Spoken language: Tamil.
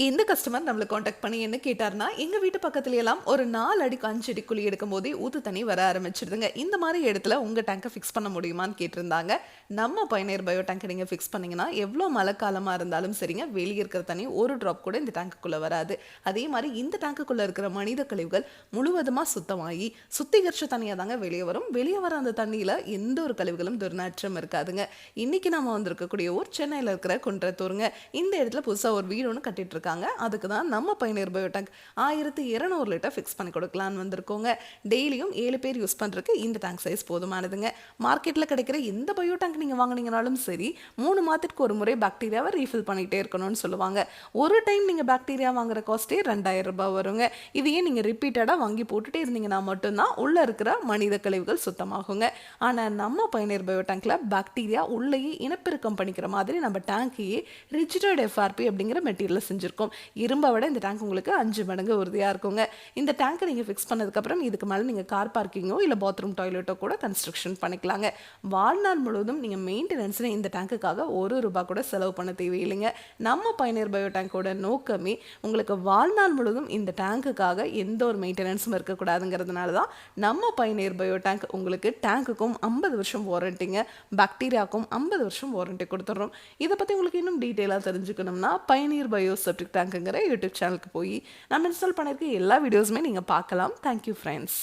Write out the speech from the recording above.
இந்த கஸ்டமர் நம்மள காண்டாக்ட் பண்ணி என்ன கேட்டார்னா, எங்க வீட்டு பக்கத்துலயெல்லாம் ஒரு 4 அடிக்கு 5 அடி குழி எடுக்கும்போதே ஊத்து தண்ணி வர ஆரம்பிச்சுடுதுங்க. இந்த மாரி இடத்துல உங்க டேங்க ஃபிக்ஸ் பண்ண முடியுமான்னு கேட்டிருந்தாங்க. நம்ம பயனியர் பயோ டேங்க நீங்க ஃபிக்ஸ் பண்ணீங்கன்னா, எவ்ளோ மழைக்காலமா இருந்தாலும் சரிங்க, வெளிய இருக்கிற தண்ணி ஒரு ட்ராப் கூட இந்த டேங்குக்குள்ள வராது. அதே மாரி இந்த டேங்குக்குள்ள இருக்கிற மனித கழிவுகள் முழுவதுமா சுத்தமாகி, சுத்திகரிச்ச தண்ணியா தாங்க வெளிய வரும். வெளிய வர அந்த தண்ணியில எந்த ஒரு கழிவுகளும் துர்நாற்றம் இருக்காதுங்க. இன்னைக்கு நாம வந்திருக்கக்கூடிய ஊர் சென்னையில இருக்கிற குன்றத்தூருங்க. இந்த இடத்துல புதுசா ஒரு வீடு ஒண்ணு கட்டிட்டு இருக்காங்க. அதுக்கு தான் நம்ம பயனியர் பயோ டேங்க் 1200 லிட்டர் ஃபிக்ஸ் பண்ணி கொடுக்கலான்னு வந்திருக்கோங்க. டெய்லியும் 7 பேர் யூஸ் பண்றதுக்கு இந்த டேங்க் சைஸ் போதுமானதுங்க. மார்க்கெட்ல கிடைக்கிற எந்த பயோ டேங்க் நீங்க வாங்குனீங்கனாலும் சரி, 3 மாதத்துக்கு ஒரு முறை பாக்டீரியாவை ரீஃபில் பண்ணிட்டே இருக்கணும்னு சொல்லுவாங்க. ஒரு டைம் நீங்க பாக்டீரியா வாங்குற காஸ்டே 2000 ரூபாய் வருங்க. இதையே நீங்க ரிப்பீட்டடா வாங்கி போட்டுட்டே இருந்தீங்கன்னா மட்டும்தான் உள்ள இருக்கிற மனித கழிவுகள் சுத்தமாகுங்க. ஆனா நம்ம பயனியர் பயோ டேங்க்ல பாக்டீரியா உள்ளேயே இனப்பெருக்கம் பண்ணிக்கிற மாதிரி நம்ம டேங்கையே ரிஜிடட் எஃப்ஆர்பி அப்படிங்கிற மெட்டீரியல் செஞ்சிருக்கோம். இரும்பை விட இந்த டேங்க் உங்களுக்கு 5 மடங்கு உறுதியா இருக்குங்க. இந்த டேங்கை நீங்க ஃபிக்ஸ் பண்ணதுக்கு அப்புறம் இதுக்கு மேல நீங்க கார் பார்க்கிங்கோ இல்ல பாத்ரூம் டாய்லெட்டோ கூட கன்ஸ்ட்ரக்ஷன் பண்ணிக்கலாங்க. வாழ்நாள் முழுவதும் நீங்க மெயின்டெனன்ஸ்னு இந்த டேங்குக்காக 1 ரூபாய் கூட செலவு பண்ண தேவையில்லைங்க. நம்ம பயனியர் பயோ டேங்கோட நோக்கமே உங்களுக்கு வாழ்நாள் முழுவதும் இந்த டேங்குக்காக எந்த ஒரு மெயின்டெனன்ஸும் இருக்கக்கூடாதுங்கிறதுனால தான் நம்ம பயனியர் பயோ டேங்க் உங்களுக்கு டேங்குக்கும் 50 வருஷம் வாரண்டிங்க, பாக்டீரியாவுக்கும் 50 வருஷம் வாரண்டி கொடுத்துட்றோம். இதை பற்றி உங்களுக்கு இன்னும் டீட்டெயிலாக தெரிஞ்சுக்கணும்னா பயனியர் பயோ செப்டிக் டேங்குங்கிற யூடியூப் சேனலுக்கு போய் நம்ம இன்ஸ்டால் பண்ணியிருக்க எல்லா வீடியோஸுமே நீங்கள் பார்க்கலாம். Thank you friends.